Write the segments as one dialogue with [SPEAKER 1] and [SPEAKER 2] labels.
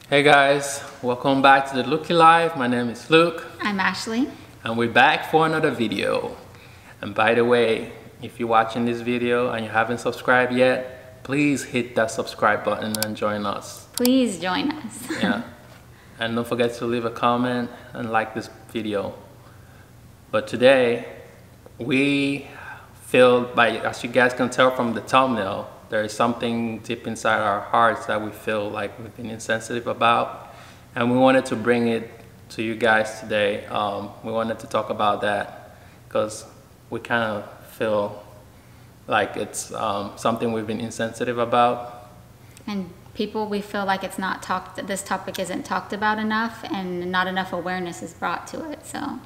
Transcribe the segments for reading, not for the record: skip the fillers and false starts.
[SPEAKER 1] Hey guys, welcome back to the Looky Life. My name is Luke.
[SPEAKER 2] I'm Ashley.
[SPEAKER 1] And we're back for another video. And by the way, if you're watching this video and you haven't subscribed yet, please hit that subscribe button and join us.
[SPEAKER 2] Please join us.
[SPEAKER 1] Yeah. And don't forget to leave a comment and like this video. But today, we feel like, as you guys can tell from the thumbnail, there is something deep inside our hearts that we feel like we've been insensitive about. And we wanted to bring it to you guys today. We wanted to talk about that because we kind of feel like it's something we've been insensitive about.
[SPEAKER 2] And we feel like this topic isn't talked about enough and not enough awareness is brought to it, so.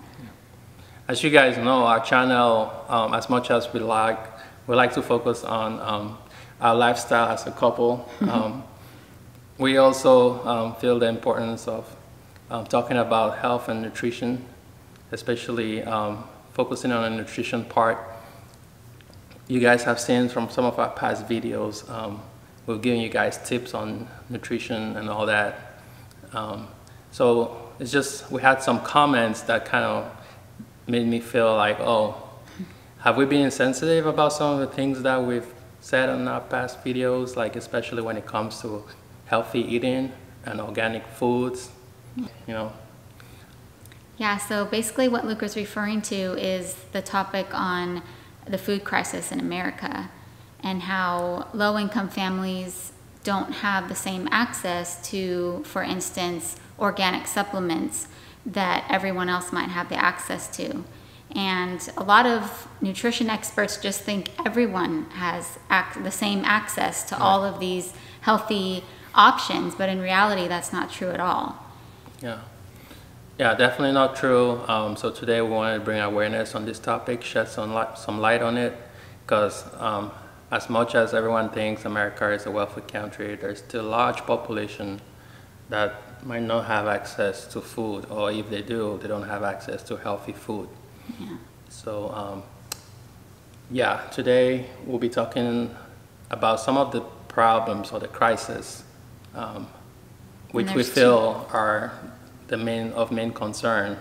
[SPEAKER 1] As you guys know, our channel, as much as we like to focus on our lifestyle as a couple. We also feel the importance of talking about health and nutrition, especially focusing on the nutrition part. You guys have seen from some of our past videos, we've given you guys tips on nutrition and all that. So it's just, we had some comments that kind of made me feel like, oh, have we been insensitive about some of the things that we've said in our past videos, like especially when it comes to healthy eating and organic foods, you know?
[SPEAKER 2] Yeah, so basically what Luke was referring to is the topic on the food crisis in America and how low-income families don't have the same access to, for instance, organic supplements that everyone else might have the access to. And a lot of nutrition experts just think everyone has the same access to all of these healthy options, but in reality, that's not true at all.
[SPEAKER 1] Yeah, definitely not true. So today we wanted to bring awareness on this topic, shed some light on it, because as much as everyone thinks America is a wealthy country, there's still a large population that might not have access to food, or if they do, they don't have access to healthy food. Yeah. So, today we'll be talking about some of the problems or the crises which we feel are the main concern.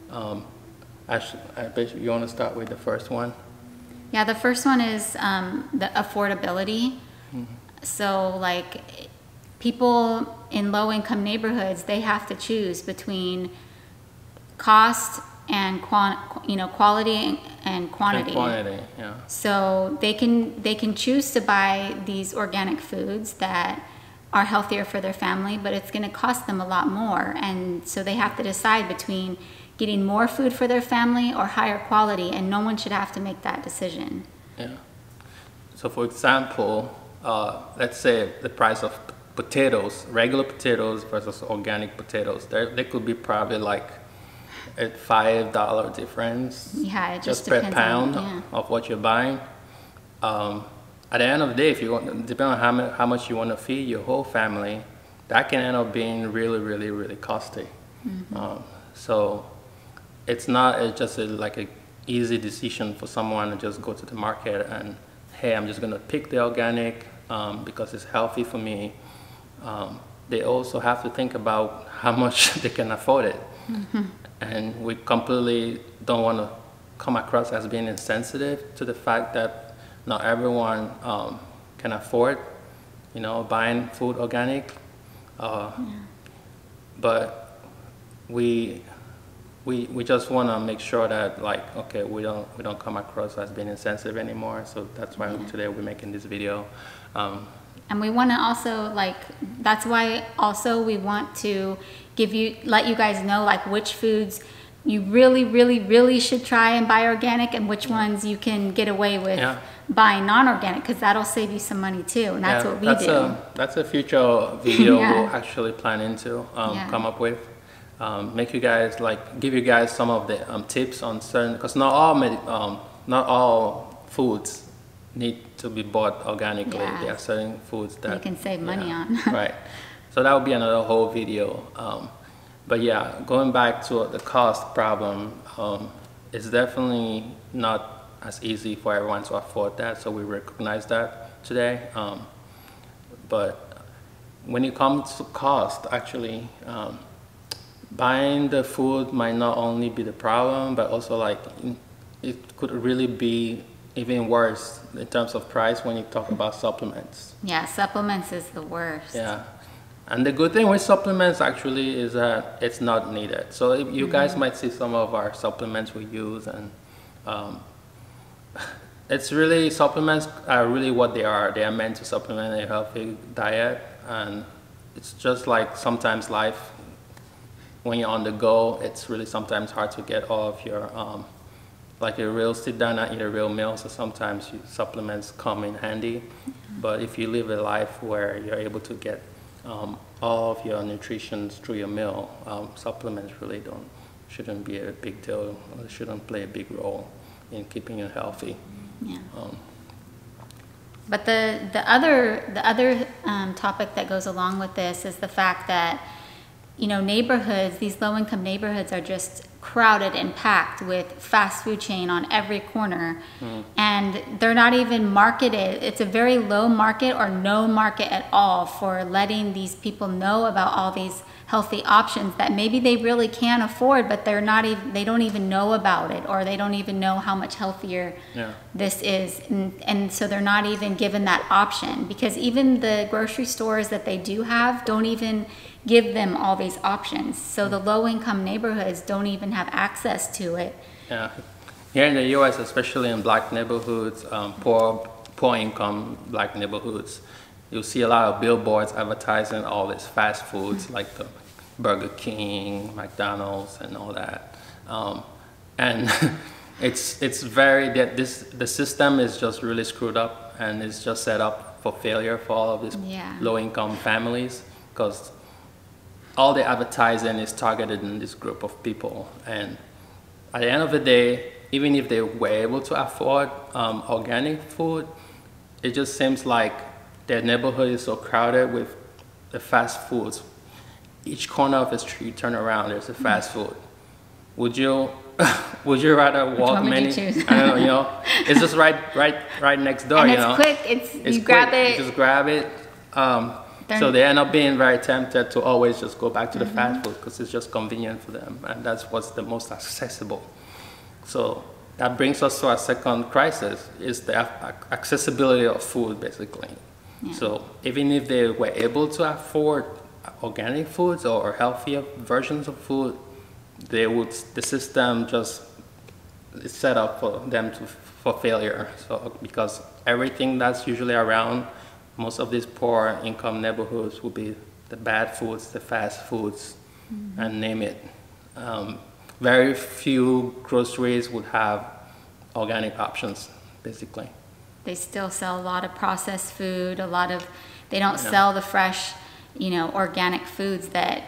[SPEAKER 1] Yeah. Ashley, I bet you want to start with the first one?
[SPEAKER 2] Yeah, the first one is the affordability. Mm-hmm. So, like, people in low-income neighborhoods, they have to choose between cost and quality and quantity.
[SPEAKER 1] Yeah.
[SPEAKER 2] So they can choose to buy these organic foods that are healthier for their family, but it's going to cost them a lot more, and so they have to decide between getting more food for their family or higher quality, and no one should have to make that decision.
[SPEAKER 1] Yeah. So for example, let's say the price of potatoes, regular potatoes versus organic potatoes, they could be probably like a $5 difference,
[SPEAKER 2] yeah, it just
[SPEAKER 1] per pound of what you're buying. At the end of the day, if you want, depending on how much you want to feed your whole family, that can end up being really, really, really costly. Mm-hmm. So it's not just like an easy decision for someone to just go to the market and, hey, I'm just going to pick the organic because it's healthy for me. They also have to think about how much they can afford it. Mm-hmm. And we completely don't want to come across as being insensitive to the fact that not everyone can afford, buying food organic. But we just want to make sure that, like, okay, we don't come across as being insensitive anymore. So that's why today we're making this video.
[SPEAKER 2] And we want to also, that's why also we want to let you guys know, like, which foods you really, really, really should try and buy organic, and which ones you can get away with buying non-organic, because that'll save you some money too, and that's what we do.
[SPEAKER 1] That's a future video we'll actually planning to come up with. Make you guys, give you guys some of the tips on certain, because not all foods need to be bought organically.
[SPEAKER 2] Yeah.
[SPEAKER 1] There are certain foods that
[SPEAKER 2] you can save money on.
[SPEAKER 1] Right. So that would be another whole video. But yeah, going back to the cost problem, it's definitely not as easy for everyone to afford that. So we recognize that today. But when it comes to cost, actually, buying the food might not only be the problem, but also like it could really be even worse in terms of price when you talk about supplements.
[SPEAKER 2] Yeah, supplements is the worst.
[SPEAKER 1] Yeah. And the good thing with supplements actually is that it's not needed. So if you guys might see some of our supplements we use, and it's really, supplements are really what they are. They are meant to supplement a healthy diet, and it's just like sometimes life, when you're on the go, it's really sometimes hard to get all of your, like a real sit down and eat a real meal, so sometimes supplements come in handy. But if you live a life where you're able to get all of your nutrition through your meal, supplements really shouldn't be a big deal, or shouldn't play a big role in keeping you healthy.
[SPEAKER 2] Yeah. But the other topic that goes along with this is the fact that, you know, neighborhoods, these low-income neighborhoods are just crowded and packed with fast food chain on every corner, and they're not even marketed. It's a very low market or no market at all for letting these people know about all these healthy options that maybe they really can afford, but they don't even know about it, or they don't even know how much healthier this is, and so they're not even given that option, because even the grocery stores that they do have don't even give them all these options. So the low-income neighborhoods don't even have access to it.
[SPEAKER 1] Yeah, here in the U.S., especially in black neighborhoods, poor income black neighborhoods, you'll see a lot of billboards advertising all these fast foods like the Burger King, McDonald's, and all that. And it's very, the system is just really screwed up, and it's just set up for failure for all of these low-income families, because all the advertising is targeted in this group of people. And at the end of the day, even if they were able to afford organic food, it just seems like their neighborhood is so crowded with the fast foods. Each corner of the street you turn around, there's a fast food. Would you rather walk many? I don't know, you know, it's just right next door.
[SPEAKER 2] And
[SPEAKER 1] you
[SPEAKER 2] it's
[SPEAKER 1] know,
[SPEAKER 2] quick. It's you grab it.
[SPEAKER 1] You just grab it. So they end up being very tempted to always just go back to the fast food because it's just convenient for them, and that's what's the most accessible. So that brings us to our second crisis, is the accessibility of food, basically. Yeah. So even if they were able to afford organic foods or healthier versions of food, the system just is set up for them for failure. So because everything that's usually around most of these poor income neighborhoods will be the bad foods, the fast foods, and name it. Very few groceries would have organic options, basically.
[SPEAKER 2] They still sell a lot of processed food, they don't sell the fresh, you know, organic foods that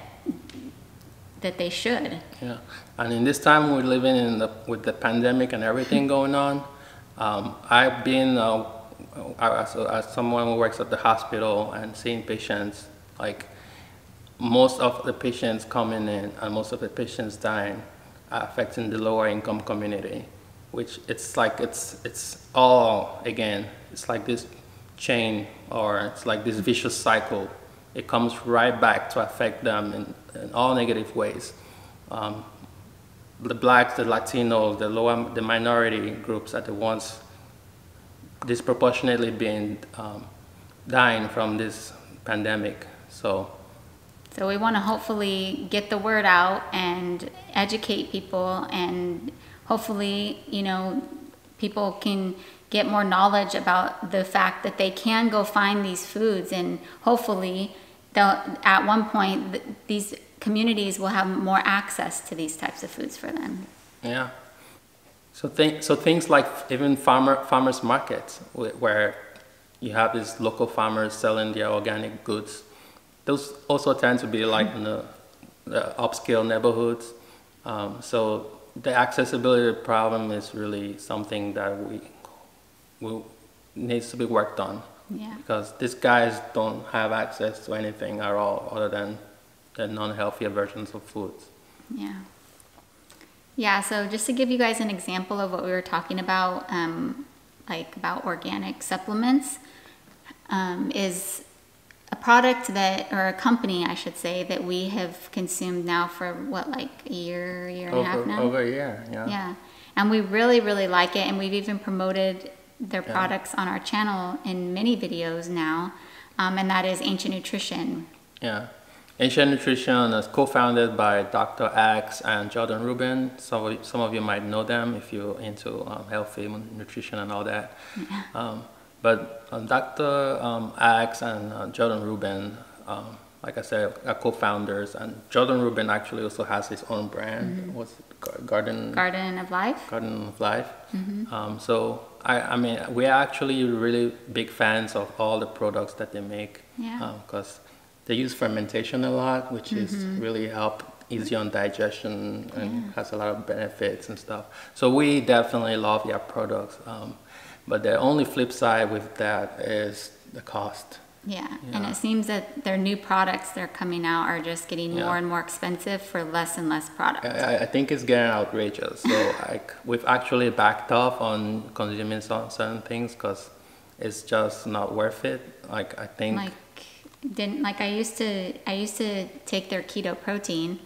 [SPEAKER 2] they should. Yeah,
[SPEAKER 1] and in this time we're living with the pandemic and everything going on, I've been, as someone who works at the hospital and seeing patients, like most of the patients coming in and most of the patients dying are affecting the lower income community, which it's like, it's all, again, it's like this chain, or it's like this vicious cycle. It comes right back to affect them in all negative ways. The blacks, the Latinos, the minority groups are the ones disproportionately being dying from this pandemic. So
[SPEAKER 2] we want to hopefully get the word out and educate people, and hopefully, you know, people can get more knowledge about the fact that they can go find these foods, and hopefully at one point these communities will have more access to these types of foods for them.
[SPEAKER 1] Yeah. So things like even farmers markets, where you have these local farmers selling their organic goods, those also tend to be like in the upscale neighborhoods. So the accessibility problem is really something that needs to be worked on. Yeah. Because these guys don't have access to anything at all other than the non-healthier versions of foods.
[SPEAKER 2] Yeah. Yeah, so just to give you guys an example of what we were talking about, like about organic supplements, is a product that, or a company, I should say, that we have consumed now for what, like a year and a half now?
[SPEAKER 1] Over a year, yeah.
[SPEAKER 2] Yeah. And we really, really like it. And we've even promoted their products on our channel in many videos now. And that is Ancient Nutrition.
[SPEAKER 1] Yeah. Ancient Nutrition is co-founded by Dr. Axe and Jordan Rubin. Some of you might know them if you're into healthy nutrition and all that. Yeah. But Dr. Axe and Jordan Rubin, like I said, are co-founders. And Jordan Rubin actually also has his own brand. What's it? Garden of Life. Garden of Life. So I mean, we are actually really big fans of all the products that they make. Yeah. Because they use fermentation a lot, which is really help easy on digestion and has a lot of benefits and stuff. So we definitely love their products. But the only flip side with that is the cost. Yeah, and it seems that their new products that are coming out are just getting more and more expensive for less and less product. I think it's getting outrageous. So like we've actually backed off on consuming certain things because it's just not worth it. Like I think I used to take their keto protein,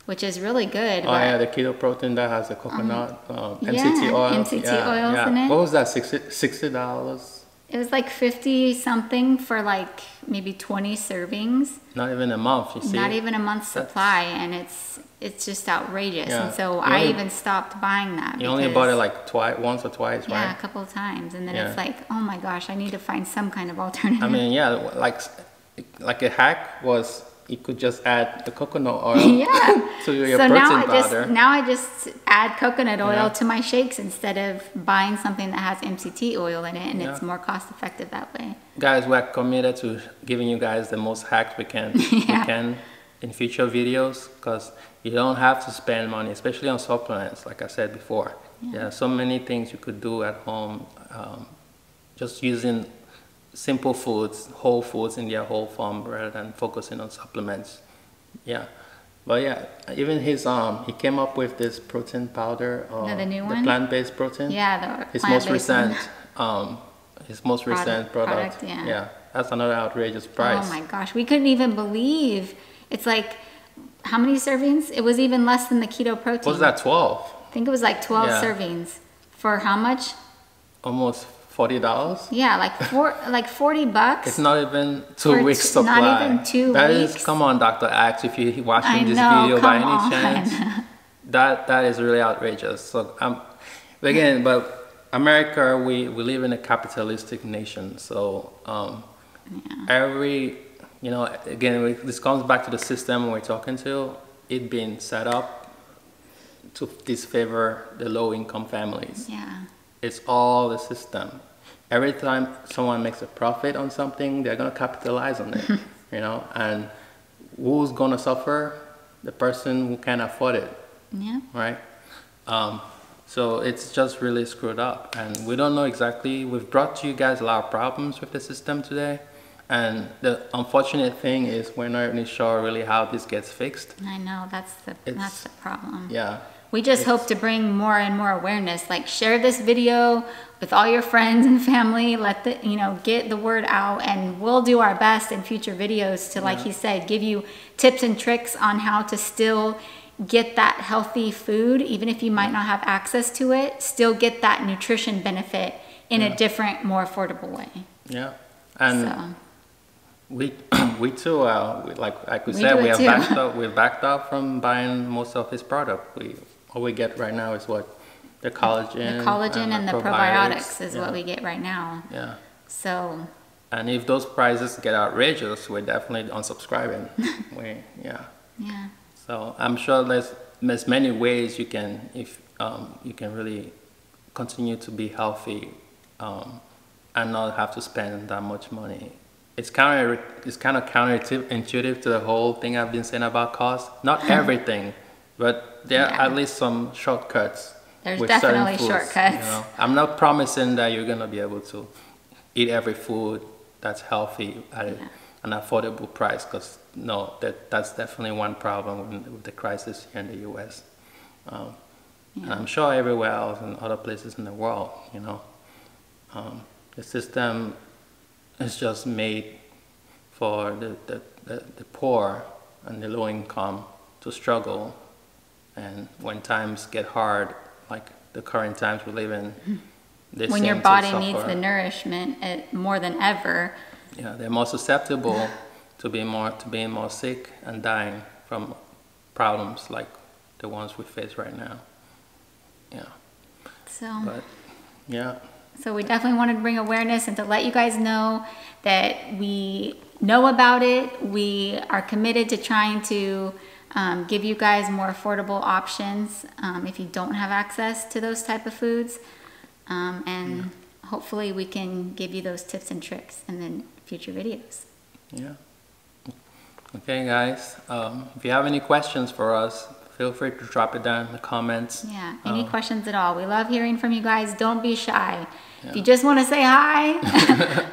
[SPEAKER 1] which is really good. Oh yeah, the keto protein that has the coconut MCT oil. MCT oils in it. What was that? $60? It was like 50 something for like maybe 20 servings. Not even a month, you see. Not even a month's supply, and it's just outrageous. Yeah. And so I even stopped buying that. You only bought it like once or twice, right? Yeah, a couple of times, and then it's like, oh my gosh, I need to find some kind of alternative. I mean, yeah, like a hack was you could just add the coconut oil to your protein powder. Now I just add coconut oil to my shakes instead of buying something that has MCT oil in it, and it's more cost effective that way. Guys, we're committed to giving you guys the most hacks we can, in future videos, because you don't have to spend money, especially on supplements, like I said before. Yeah, so many things you could do at home, just using simple foods, whole foods in their whole form rather than focusing on supplements. Yeah. But yeah, even his he came up with this protein powder, the new one? The plant-based protein. Yeah, his most recent product. Yeah. That's another outrageous price. Oh my gosh, we couldn't even believe. It's like how many servings? It was even less than the keto protein. What was that, 12? I think it was like 12 servings. For how much? Almost $40? Yeah, like 40 bucks. It's not even 2 weeks supply. Not even 2 weeks. That is, come on, Dr. Axe, if you're watching this video by any chance, that is really outrageous. So again, but America, we live in a capitalistic nation. So again, this comes back to the system we're talking to. It being set up to disfavor the low-income families. Yeah. It's all the system. Every time someone makes a profit on something, they're going to capitalize on it, and who's going to suffer? The person who can't afford it, right? So it's just really screwed up, and we don't know exactly. We've brought to you guys a lot of problems with the system today, and the unfortunate thing is we're not really sure really how this gets fixed. I know, that's the problem. Yeah. We just hope to bring more and more awareness. Like, share this video with all your friends and family. Let get the word out, and we'll do our best in future videos to, like he said, give you tips and tricks on how to still get that healthy food, even if you might not have access to it. Still get that nutrition benefit in a different, more affordable way. Yeah, and we too, like we said, we're backed up from buying most of his product. All we get right now is what? The collagen. The collagen and the probiotics is what we get right now. Yeah. So. And if those prices get outrageous, we're definitely unsubscribing. Yeah. So I'm sure there's many ways you can, if you can really continue to be healthy, and not have to spend that much money. It's kind of counterintuitive to the whole thing I've been saying about cost. Not everything. But there are at least some shortcuts. There's definitely shortcuts. I'm not promising that you're going to be able to eat every food that's healthy at an affordable price, because that's definitely one problem with the crisis here in the U.S. And I'm sure everywhere else and other places in the world, the system is just made for the poor and the low income to struggle. And when times get hard, like the current times we live in,
[SPEAKER 2] when your body needs the nourishment more than ever.
[SPEAKER 1] Yeah, they're more susceptible to being more sick and dying from problems like the ones we face right now. Yeah. But
[SPEAKER 2] so we definitely wanted to bring awareness and to let you guys know that we know about it. We are committed to trying to give you guys more affordable options if you don't have access to those type of foods. And hopefully we can give you those tips and tricks in the future videos.
[SPEAKER 1] Yeah. Okay, guys. If you have any questions for us, feel free to drop it down in the comments.
[SPEAKER 2] Yeah, any questions at all. We love hearing from you guys. Don't be shy. If you just want to say hi,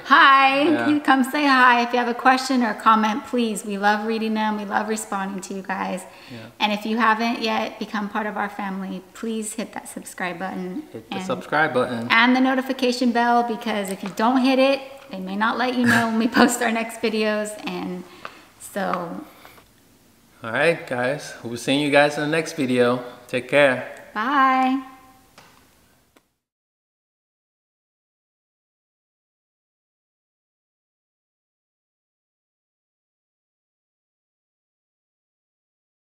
[SPEAKER 2] hi, come say hi. If you have a question or a comment, please. We love reading them. We love responding to you guys. And if you haven't yet become part of our family, please hit that subscribe button.
[SPEAKER 1] Hit the subscribe button.
[SPEAKER 2] And the notification bell, because if you don't hit it, they may not let you know when we post our next videos. And so...
[SPEAKER 1] All right, guys. We'll see you guys in the next video. Take care.
[SPEAKER 2] Bye.